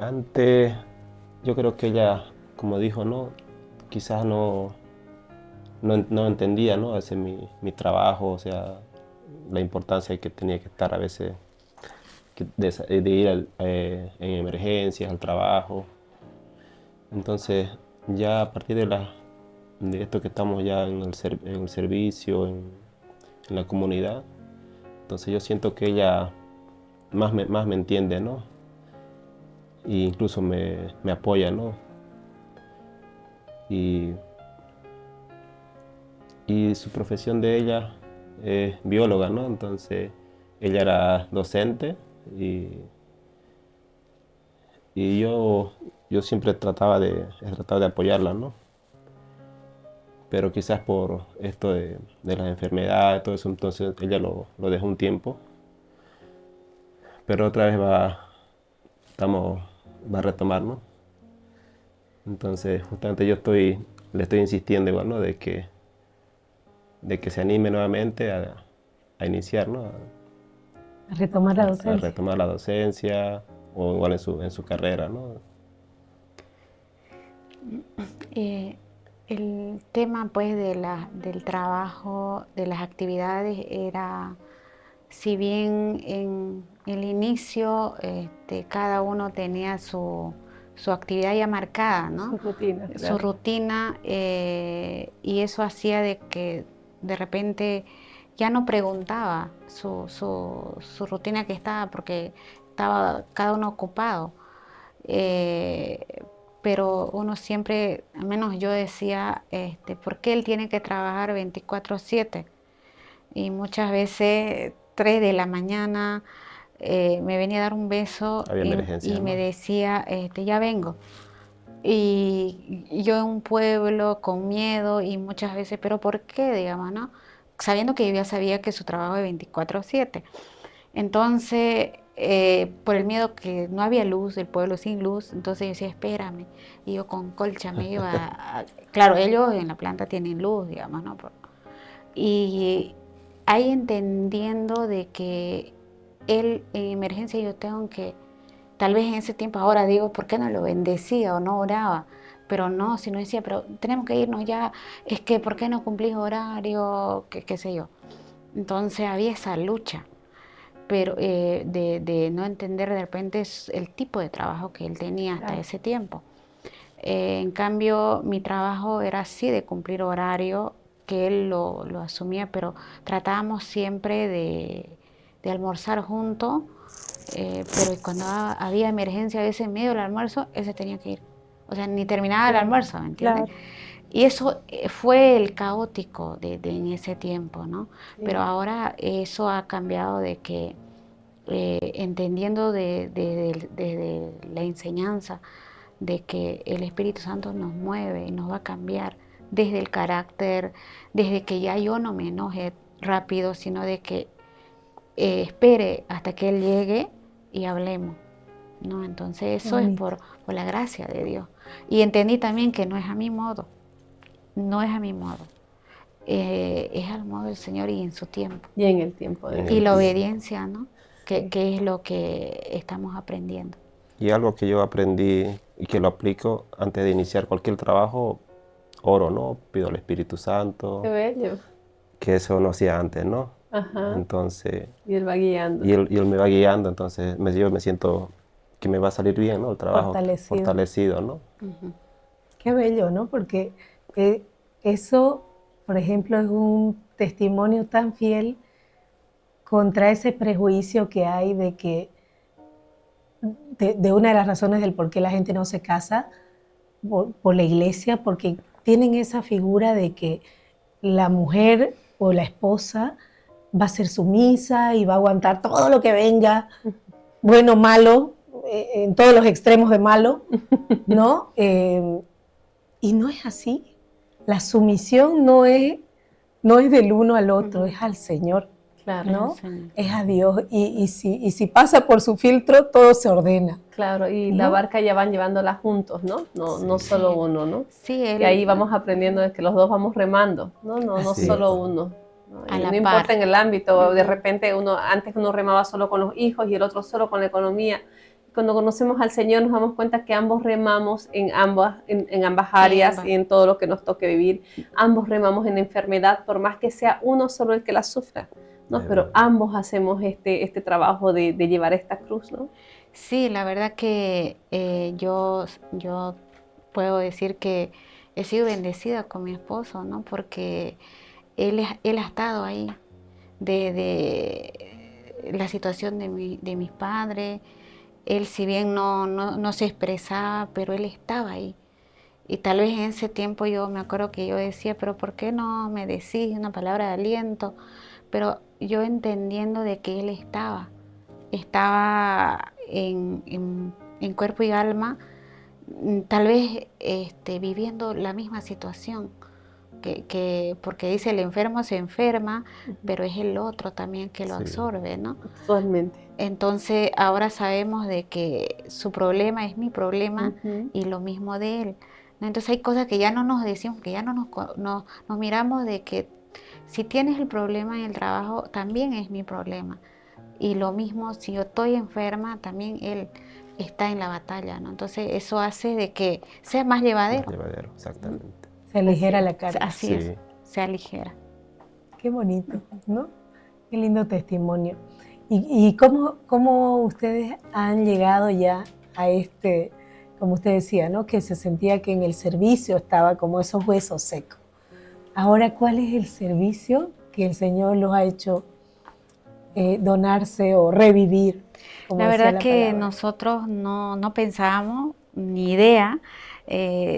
Antes, yo creo que ella, como dijo, ¿no? Quizás no entendía, ¿no? Ese mi trabajo, o sea, la importancia que tenía que estar a veces, de ir en emergencias, al trabajo. Entonces, ya a partir de esto que estamos ya en el servicio, en la comunidad, entonces yo siento que ella más me entiende, ¿no? E incluso me apoya, ¿no? Y su profesión de ella es bióloga, ¿no? Entonces ella era docente y yo siempre he tratado de apoyarla, ¿no? Pero quizás por esto de las enfermedades, todo eso, entonces ella lo dejó un tiempo. Pero otra vez va a retomar, ¿no? Entonces justamente le estoy insistiendo igual, ¿no? De que se anime nuevamente a iniciar, ¿no? A retomar la A docencia. retomar la docencia o igual en su carrera, ¿no? El tema pues del trabajo, de las actividades era, si bien en el inicio cada uno tenía su actividad ya marcada, ¿no? Su rutina. Su Claro. rutina, y eso hacía de que de repente ya no preguntaba su rutina que estaba, porque estaba cada uno ocupado. Pero uno siempre, al menos yo decía, ¿por qué él tiene que trabajar 24/7? Y muchas veces, 3 de la mañana, me venía a dar un beso Había emergencia, y me ¿no? decía, ya vengo. Y yo en un pueblo con miedo y muchas veces, ¿pero por qué? Digamos, ¿no? Sabiendo que yo ya sabía que su trabajo es 24/7. Entonces, por el miedo que no había luz, el pueblo sin luz, entonces yo decía, espérame. Y yo con colcha me iba claro, ellos en la planta tienen luz, digamos, ¿no? Y ahí entendiendo de que él en emergencia yo tengo que, tal vez en ese tiempo, ahora digo, ¿por qué no lo bendecía o no oraba? Pero no, si no decía, pero tenemos que irnos ya, es que ¿por qué no cumplís horario? Qué sé yo. Entonces había esa lucha, pero de no entender de repente el tipo de trabajo que él tenía hasta Claro. ese tiempo. En cambio, mi trabajo era así, de cumplir horario, que él lo asumía, pero tratábamos siempre de almorzar juntos, pero cuando había emergencia, a veces en medio del almuerzo, él se tenía que ir. O sea, ni terminaba el almuerzo, ¿me entiendes? Claro. Y eso fue el caótico en ese tiempo, ¿no? Sí. Pero ahora eso ha cambiado de que, entendiendo desde la enseñanza, de que el Espíritu Santo nos mueve y nos va a cambiar desde el carácter, desde que ya yo no me enoje rápido, sino de que espere hasta que Él llegue y hablemos, ¿no? Entonces eso es por la gracia de Dios. Y entendí también que no es a mi modo, no es a mi modo, es al modo del Señor y en su tiempo. Y en el tiempo de En Y el la tiempo. obediencia, ¿no? Que es lo que estamos aprendiendo. Y algo que yo aprendí y que lo aplico antes de iniciar cualquier trabajo, oro, ¿no? Pido al Espíritu Santo, Qué bello. que eso no hacía antes, ¿no? Ajá. Entonces, Y él va guiando. y él me va guiando, entonces yo me siento que me va a salir bien, ¿no? El trabajo fortalecido, ¿no? Qué bello, ¿no? Porque eso, por ejemplo, es un testimonio tan fiel contra ese prejuicio que hay de que de una de las razones del por qué la gente no se casa por la iglesia, porque tienen esa figura de que la mujer o la esposa va a ser sumisa y va a aguantar todo lo que venga, bueno, malo, en todos los extremos de malo, ¿no? Y no es así. La sumisión no es del uno al otro, es al Señor, Claro, ¿no? Sí. Es a Dios. Y si pasa por su filtro, todo se ordena. claro, y ¿No? la barca ya van llevándola juntos, ¿no? No solo uno, ¿no? Sí, Y ahí vamos aprendiendo de que los dos vamos remando, no Así solo es. uno. ¿No? A Y la no par. importa en el ámbito, de repente antes uno remaba solo con los hijos y el otro solo con la economía. Cuando conocemos al Señor nos damos cuenta que ambos remamos en ambas áreas ambas. y en todo lo que nos toque vivir. Ambos remamos en enfermedad, por más que sea uno solo el que la sufra, ¿no? Pero ambos hacemos este trabajo de llevar esta cruz, ¿no? Sí, la verdad que yo puedo decir que he sido bendecida con mi esposo, ¿no? Porque él ha estado ahí de la situación de mis padres. Él, si bien no se expresaba, pero él estaba ahí. Y tal vez en ese tiempo yo me acuerdo que yo decía, pero ¿por qué no me decís una palabra de aliento? Pero yo entendiendo de que él estaba en cuerpo y alma, tal vez viviendo la misma situación, porque dice el enfermo se enferma, pero es el otro también que lo absorbe, ¿no? Totalmente. Entonces ahora sabemos de que su problema es mi problema y lo mismo de él, ¿no? Entonces hay cosas que ya no nos decimos, que ya no nos miramos de que si tienes el problema en el trabajo, también es mi problema. Y lo mismo, si yo estoy enferma, también él está en la batalla, ¿no? Entonces eso hace de que sea más llevadero. Más llevadero, exactamente. Se aligera la carga. Así es, se aligera. Qué bonito, ¿no? Qué lindo testimonio. ¿Y cómo ustedes han llegado ya a como usted decía, ¿no? Que se sentía que en el servicio estaba como esos huesos secos? Ahora, ¿cuál es el servicio que el Señor los ha hecho donarse o revivir? La verdad que nosotros no pensábamos, ni idea.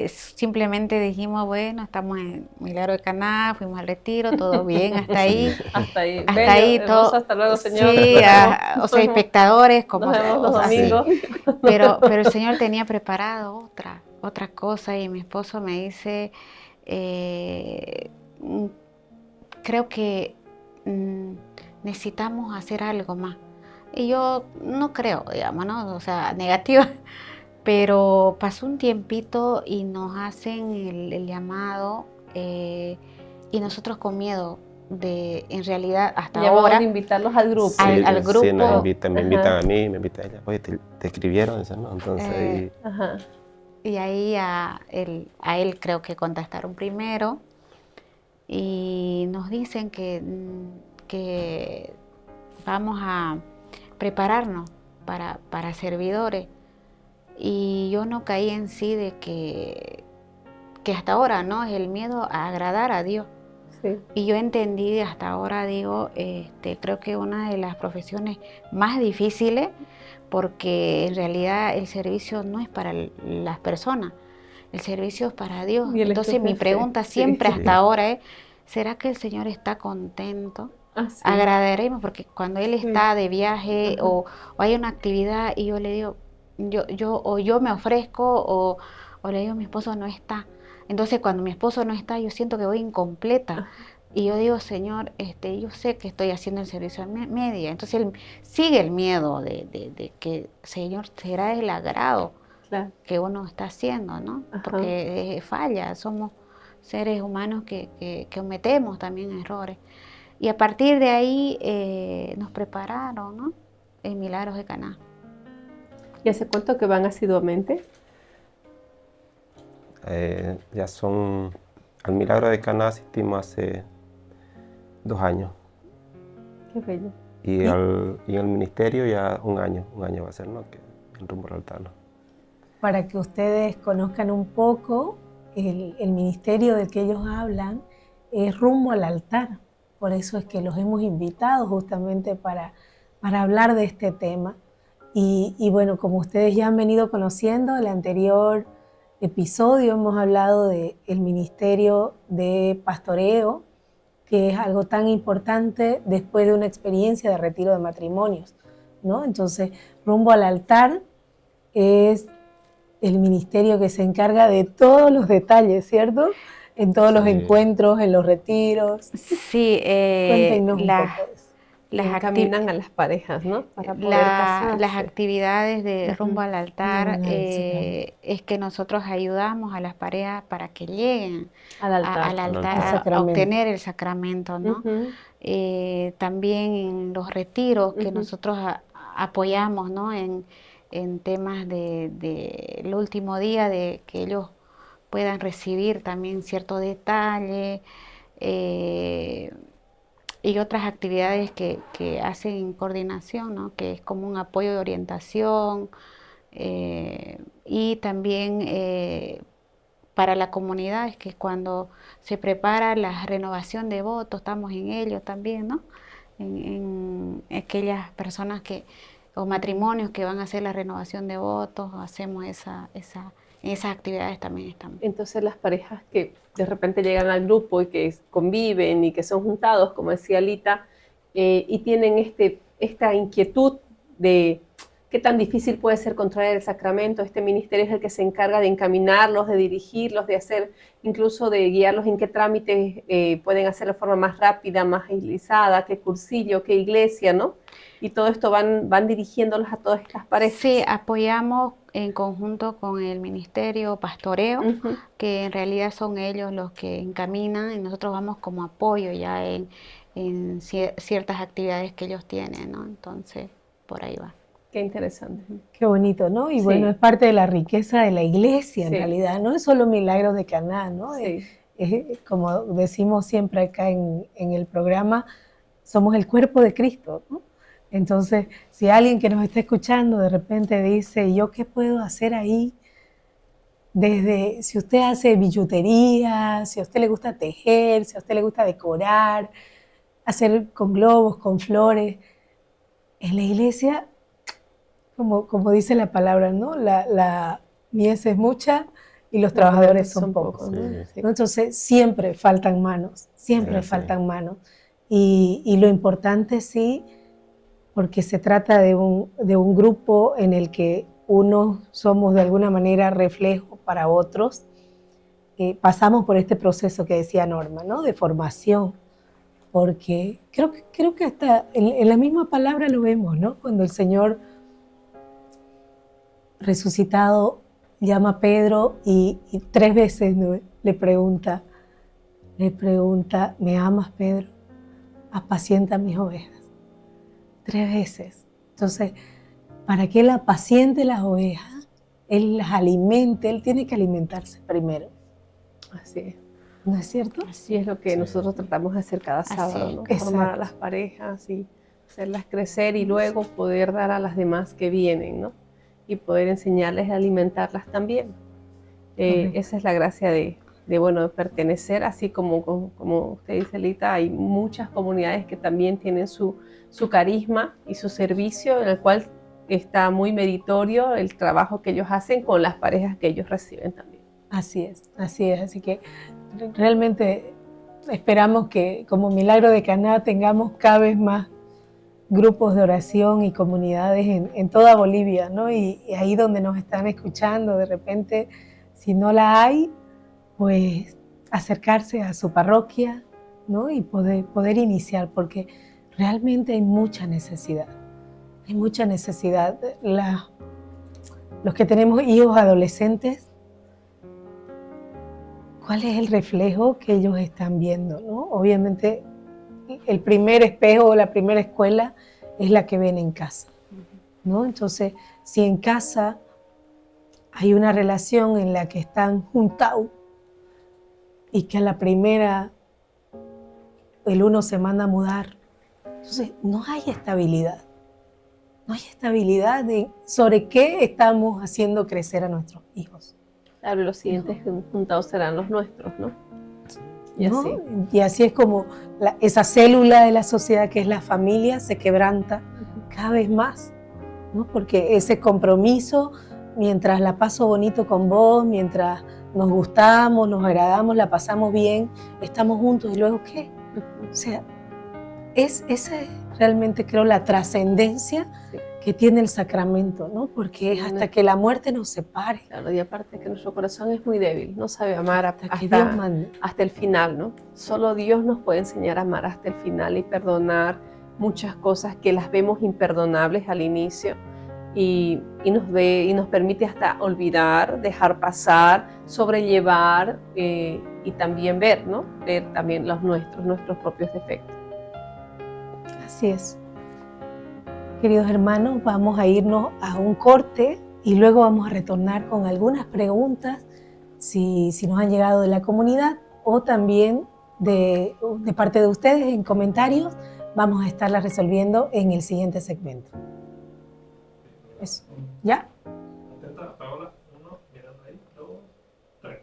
Simplemente dijimos, bueno, estamos en Milagro de Caná, fuimos al retiro, todo bien, hasta ahí. Hasta ahí. Hasta Bello, ahí hermoso, todo. hasta luego, Señor. Sí, o sea, espectadores, como Nos vemos los o sea, domingos. pero el Señor tenía preparado otra cosa, y mi esposo me dice, creo que necesitamos hacer algo más. Y yo no creo, digamos, ¿no? O sea, negativa. Pero pasó un tiempito y nos hacen el llamado, y nosotros con miedo en realidad, hasta ahora, de invitarlos al grupo. Sí, al grupo. Sí, me invitan a mí, me invitan a ella. Oye, ¿te escribieron? Eso, ¿no? Entonces, y ahí a él creo que contactaron primero y nos dicen que vamos a prepararnos para servidores. Y yo no caí en sí de que hasta ahora, ¿no? Es el miedo a agradar a Dios. Sí. Y yo entendí hasta ahora, digo, creo que una de las profesiones más difíciles, porque en realidad el servicio no es para las personas, el servicio es para Dios. Entonces mi pregunta siempre hasta ahora es, ¿será que el Señor está contento? Sí. Agradaremos, porque cuando Él está de viaje o hay una actividad y yo le digo, yo me ofrezco o le digo, mi esposo no está. Entonces cuando mi esposo no está, yo siento que voy incompleta. Y yo digo, Señor, yo sé que estoy haciendo el servicio a media. Entonces sigue el miedo de que, Señor, será el agrado que uno está haciendo, ¿no? Porque falla, somos seres humanos que cometemos también errores. Y a partir de ahí nos prepararon, ¿no? En Milagros de Caná. ¿Y hace cuánto que van asiduamente? Ya al Milagro de Caná asistimos hace 2 años. Qué bello. Y al ministerio ya un año va a ser, ¿no? Que en Rumbo al Altar, ¿no? Para que ustedes conozcan un poco, el ministerio del que ellos hablan es Rumbo al Altar. Por eso es que los hemos invitado justamente para hablar de este tema. Y bueno, como ustedes ya han venido conociendo, el anterior episodio hemos hablado del ministerio de pastoreo, que es algo tan importante después de una experiencia de retiro de matrimonios, ¿no? Entonces, Rumbo al Altar es el ministerio que se encarga de todos los detalles, ¿cierto? En todos los encuentros, en los retiros. Sí, Cuéntenos un poco de eso. Encaminan a las parejas, ¿no? Para poder casarse. las actividades de Rumbo al Altar Sí. es que nosotros ayudamos a las parejas para que lleguen Al altar. al altar, Al a sacramento. obtener el sacramento, ¿no? También en los retiros que nosotros apoyamos, ¿no? En temas de el último día, de que ellos puedan recibir también cierto detalle, y otras actividades que hacen en coordinación, ¿no? Que es como un apoyo de orientación, y también para la comunidad, es que cuando se prepara la renovación de votos, estamos en ello también, ¿no? En aquellas personas o matrimonios que van a hacer la renovación de votos, hacemos en esas actividades también estamos. Entonces las parejas que de repente llegan al grupo y que conviven y que son juntados, como decía Lita, y tienen esta inquietud de qué tan difícil puede ser contraer el sacramento, este ministerio es el que se encarga de encaminarlos, de dirigirlos, de hacer, incluso de guiarlos en qué trámites pueden hacer de forma más rápida, más agilizada, qué cursillo, qué iglesia, ¿no? Y todo esto van dirigiéndolos a todas estas parejas. Sí, apoyamos en conjunto con el Ministerio Pastoreo, que en realidad son ellos los que encaminan, y nosotros vamos como apoyo ya en ciertas actividades que ellos tienen, ¿no? Entonces, por ahí va. Qué interesante. Qué bonito, ¿no? Y Sí. bueno, es parte de la riqueza de la iglesia, en Sí. realidad. No es solo Milagros de Caná, ¿no? Sí. Es como decimos siempre acá en el programa, somos el cuerpo de Cristo, ¿no? Entonces, si alguien que nos está escuchando de repente dice, ¿yo qué puedo hacer ahí? Desde si usted hace billutería, si a usted le gusta tejer, si a usted le gusta decorar, hacer con globos, con flores, en la iglesia, como dice la palabra, ¿no? La mies es mucha y los trabajadores son pocos, ¿no? Sí. ¿No? Entonces, siempre faltan manos, siempre faltan manos. Y lo importante sí, porque se trata de un grupo en el que unos somos de alguna manera reflejo para otros, pasamos por este proceso que decía Norma, ¿no? De formación, porque creo que hasta en la misma palabra lo vemos, ¿no? Cuando el Señor resucitado llama a Pedro y 3 veces, ¿no? le pregunta, ¿me amas, Pedro? Apacienta mis ovejas. 3 veces. Entonces, para que Él apaciente las ovejas, Él las alimente, Él tiene que alimentarse primero. Así es. ¿No es cierto? Así es lo que nosotros tratamos de hacer cada sábado, ¿no? Exacto. Formar a las parejas y hacerlas crecer y luego poder dar a las demás que vienen, ¿no? Y poder enseñarles a alimentarlas también. Esa es la gracia de pertenecer, así como usted dice, Lita, hay muchas comunidades que también tienen su carisma y su servicio, en el cual está muy meritorio el trabajo que ellos hacen con las parejas que ellos reciben también. Así es. Así que realmente esperamos que como Milagro de Caná tengamos cada vez más grupos de oración y comunidades en toda Bolivia, ¿no? Y ahí donde nos están escuchando, de repente, si no la hay, pues acercarse a su parroquia, ¿no? Y poder iniciar, porque realmente hay mucha necesidad. Hay mucha necesidad. Los que tenemos hijos adolescentes, ¿cuál es el reflejo que ellos están viendo, ¿no? Obviamente, el primer espejo o la primera escuela es la que ven en casa, ¿no? Entonces, si en casa hay una relación en la que están juntados y que a la primera el uno se manda a mudar, entonces no hay estabilidad. no hay estabilidad sobre qué estamos haciendo crecer a nuestros hijos. Claro, y los siguientes juntados serán los nuestros, ¿no? Y ¿no? así. Y así es como esa célula de la sociedad que es la familia se quebranta cada vez más, ¿no? Porque ese compromiso, mientras la paso bonito con vos, mientras nos gustamos, nos agradamos, la pasamos bien, estamos juntos, y luego ¿qué? O sea, esa es realmente, creo, la trascendencia que tiene el sacramento, ¿no? Porque es hasta que la muerte nos separe. Claro, y aparte que nuestro corazón es muy débil, no sabe amar hasta el final, ¿no? Solo Dios nos puede enseñar a amar hasta el final y perdonar muchas cosas que las vemos imperdonables al inicio, y nos permite hasta olvidar, dejar pasar, sobrellevar, y también ver, ¿no? Ver también nuestros propios defectos. Así es. Queridos hermanos, vamos a irnos a un corte y luego vamos a retornar con algunas preguntas, si nos han llegado de la comunidad o también de parte de ustedes en comentarios. Vamos a estarlas resolviendo en el siguiente segmento. Eso. ¿Ya? Atenta, Paola. 1, mirando ahí. 2, 3.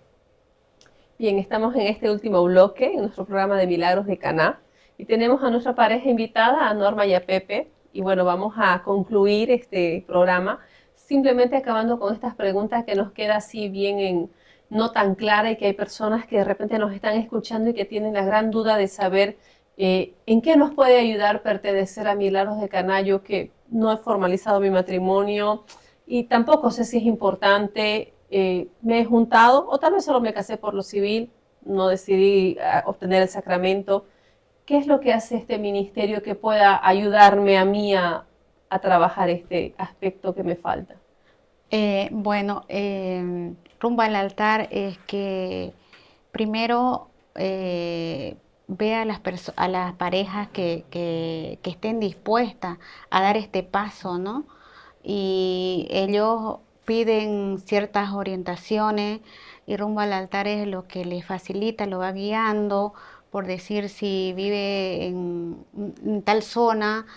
Bien, estamos en este último bloque, en nuestro programa de Milagros de Caná, y tenemos a nuestra pareja invitada, a Norma y a Pepe. Y bueno, vamos a concluir este programa simplemente acabando con estas preguntas que nos queda así bien no tan clara, y que hay personas que de repente nos están escuchando y que tienen la gran duda de saber en qué nos puede ayudar pertenecer a Milagros de Caná. Yo que no he formalizado mi matrimonio y tampoco sé si es importante, me he juntado o tal vez solo me casé por lo civil, no decidí obtener el sacramento. ¿Qué es lo que hace este ministerio que pueda ayudarme a mí a trabajar este aspecto que me falta? Rumbo al altar es que primero vea a las parejas que estén dispuestas a dar este paso, ¿no? Y ellos piden ciertas orientaciones, y Rumbo al altar es lo que les facilita, lo va guiando. Por decir, si vive en tal zona,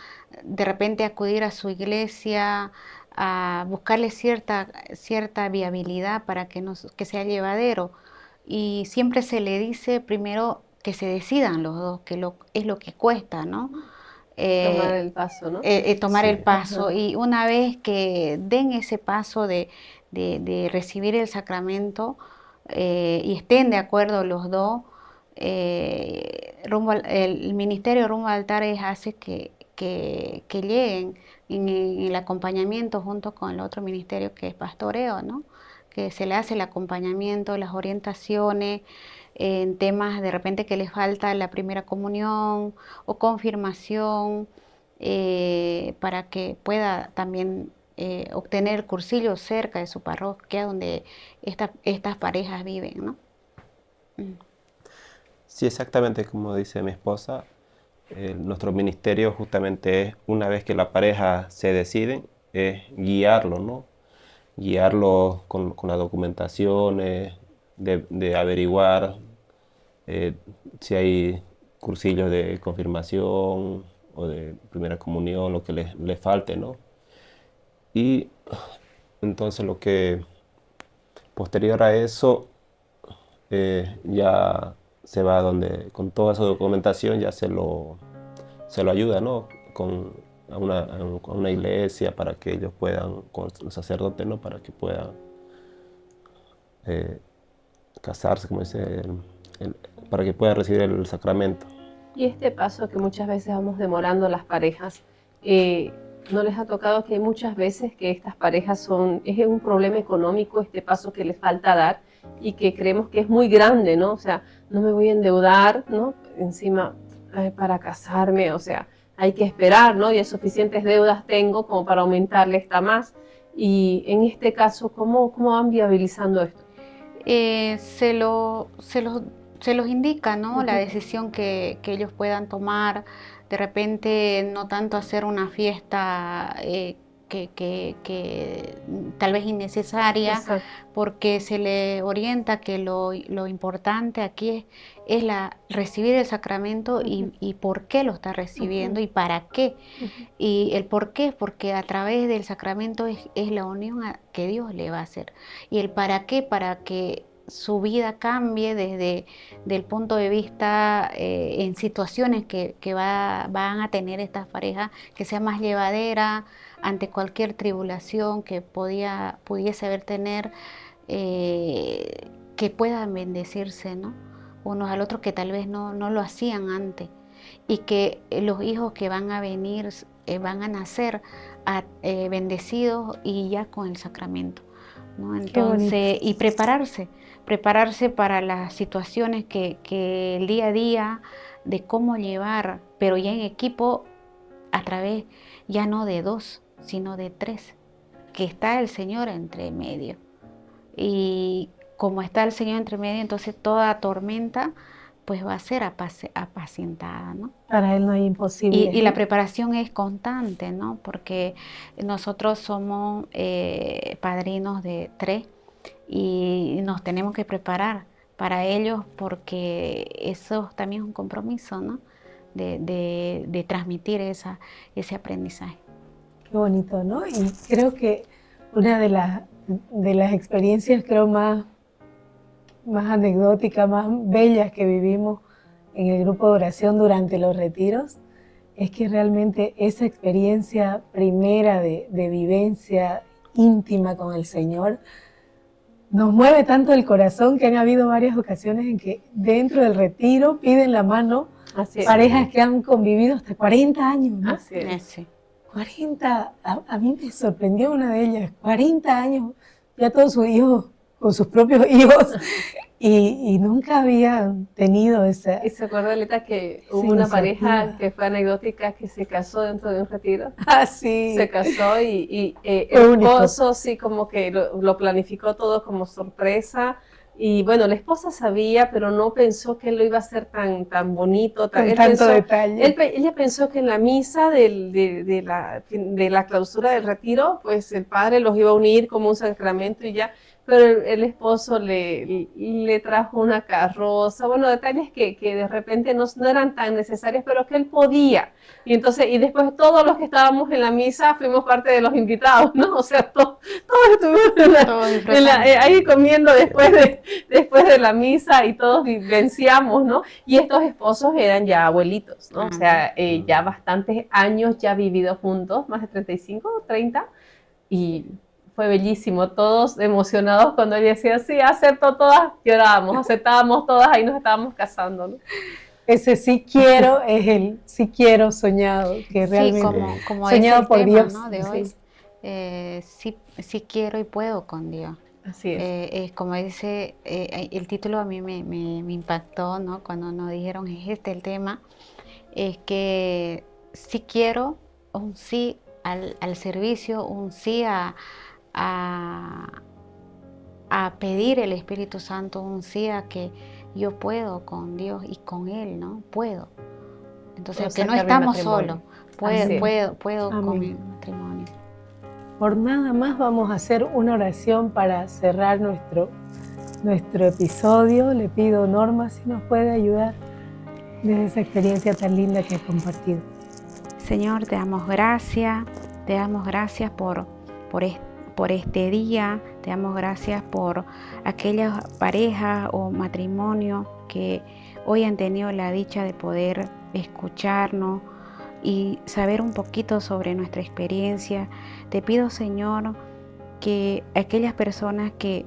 de repente acudir a su iglesia, a buscarle cierta viabilidad para que sea llevadero. Y siempre se le dice primero que se decidan los dos, que es lo que cuesta, ¿no? Tomar el paso, ¿no? Tomar Sí. el paso. Y una vez que den ese paso de recibir el sacramento, y estén de acuerdo los dos, el ministerio Rumbo al Altar hace que lleguen en el acompañamiento junto con el otro ministerio que es pastoreo, ¿no? Que se le hace el acompañamiento, las orientaciones en temas de repente que les falta la primera comunión o confirmación, para que pueda también obtener el cursillo cerca de su parroquia donde estas parejas viven, ¿no? Sí, exactamente como dice mi esposa. Nuestro ministerio justamente es, una vez que la pareja se decide, es guiarlo, ¿no? Guiarlo con las documentaciones, de averiguar si hay cursillos de confirmación o de primera comunión, lo que les falte, ¿no? Y entonces lo que posterior a eso ya se va con toda esa documentación, ya se lo ayuda, ¿no? A una iglesia para que ellos puedan, con los sacerdotes, ¿no? Para que puedan casarse, como dice, para que puedan recibir el sacramento. Y este paso que muchas veces vamos demorando las parejas, ¿no les ha tocado que hay muchas veces que estas parejas es un problema económico, este paso que les falta dar, y que creemos que es muy grande, ¿no? O sea, no me voy a endeudar, ¿no? Encima, para casarme, o sea, hay que esperar, ¿no? Ya suficientes deudas tengo como para aumentarle esta más. Y en este caso, ¿cómo van viabilizando esto? Se los indica, ¿no? La decisión que ellos puedan tomar. De repente, no tanto hacer una fiesta que tal vez innecesaria, Exacto. porque se le orienta que lo importante aquí es recibir el sacramento y por qué lo está recibiendo y para qué. Y el por qué, porque a través del sacramento es la unión que Dios le va a hacer. Y el para qué, para que su vida cambie desde el punto de vista en situaciones que van a tener estas parejas, que sea más llevadera ante cualquier tribulación que pudiese haber tener, que puedan bendecirse, ¿no? Unos al otro, que tal vez no lo hacían antes, y que los hijos que van a venir van a nacer bendecidos y ya con el sacramento, ¿no? Entonces, y prepararse para las situaciones que el día a día, de cómo llevar, pero ya en equipo, a través ya no de 2, sino de 3, que está el Señor entre medio. Y como está el Señor entre medio, entonces toda tormenta pues va a ser apacientada, ¿no? Para Él no hay imposible. Y la preparación es constante, ¿no? Porque nosotros somos padrinos de 3 y nos tenemos que preparar para ellos, porque eso también es un compromiso, ¿no? De transmitir ese aprendizaje. Qué bonito, ¿no? Y creo que una de las experiencias, creo, más anecdóticas, más bellas que vivimos en el grupo de oración durante los retiros, es que realmente esa experiencia primera de vivencia íntima con el Señor nos mueve tanto el corazón, que han habido varias ocasiones en que dentro del retiro piden la mano parejas que han convivido hasta 40 años, ¿no? Así es. Sí. 40, a mí me sorprendió una de ellas, 40 años, ya todos sus hijos, con sus propios hijos, y nunca habían tenido esa... ¿Y se acuerda, Lita, que hubo una pareja que fue anecdótica, que se casó dentro de un retiro? Ah, sí. Se casó y el esposo sí como que lo planificó todo como sorpresa. Y bueno, la esposa sabía, pero no pensó que él lo iba a hacer tan bonito. Con tanto detalle. Ella pensó que en la misa de la clausura del retiro, pues el padre los iba a unir como un sacramento y ya. Pero el esposo le trajo una carroza, bueno, detalles que de repente no eran tan necesarios, pero que él podía. Y entonces, y después todos los que estábamos en la misa fuimos parte de los invitados, ¿no? O sea, todos estuvimos ahí comiendo después de la misa, y todos vivenciamos, ¿no? Y estos esposos eran ya abuelitos, ¿no? O sea, ya bastantes años ya vividos juntos, más de 35 o 30, y fue bellísimo, todos emocionados cuando él decía, sí, acepto todas, llorábamos, aceptábamos todas, ahí nos estábamos casando, ¿no? Ese sí quiero es el sí quiero soñado, que realmente como soñado es por tema, Dios, ¿no? De hoy, sí quiero y puedo con Dios. Así es. Como dice, el título a mí me impactó, ¿no? Cuando nos dijeron, es este el tema, es que sí quiero, un sí al servicio, un sí a pedir el Espíritu Santo, un sí a que yo puedo con Dios y con Él, ¿no? Puedo. Entonces, que no estamos solos, puedo con mi matrimonio. Por nada más vamos a hacer una oración para cerrar nuestro episodio. Le pido, Norma, si nos puede ayudar desde esa experiencia tan linda que ha compartido. Señor, te damos gracias por este día, te damos gracias por aquellas parejas o matrimonios que hoy han tenido la dicha de poder escucharnos y saber un poquito sobre nuestra experiencia. Te pido, Señor, que aquellas personas que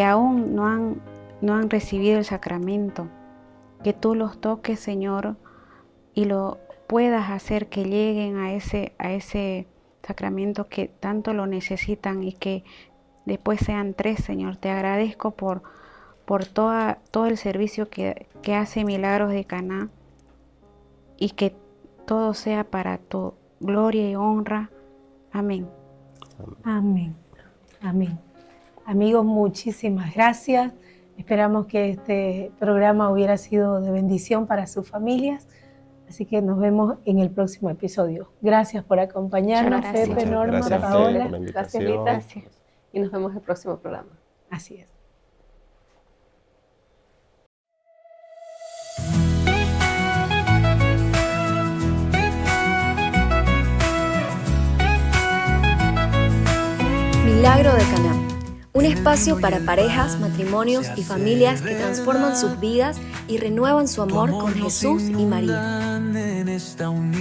aún no han recibido el sacramento, que tú los toques, Señor, y lo puedas hacer que lleguen a ese sacramento que tanto lo necesitan, y que después sean 3, Señor. Te agradezco por todo el servicio que hace Milagros de Caná, y que todo sea para tu gloria y honra. Amén. Amén. Amén. Amigos, muchísimas gracias. Esperamos que este programa hubiera sido de bendición para sus familias. Así que nos vemos en el próximo episodio. Gracias por acompañarnos, Muchas gracias. Pepe, Norma, Gracias a ustedes Paola. por la Gracias, invitación. Lita. Gracias. Y nos vemos en el próximo programa. Así es. Milagro de Caná. Un espacio para parejas, matrimonios y familias que transforman sus vidas y renuevan su amor con Jesús y María. En esta unión.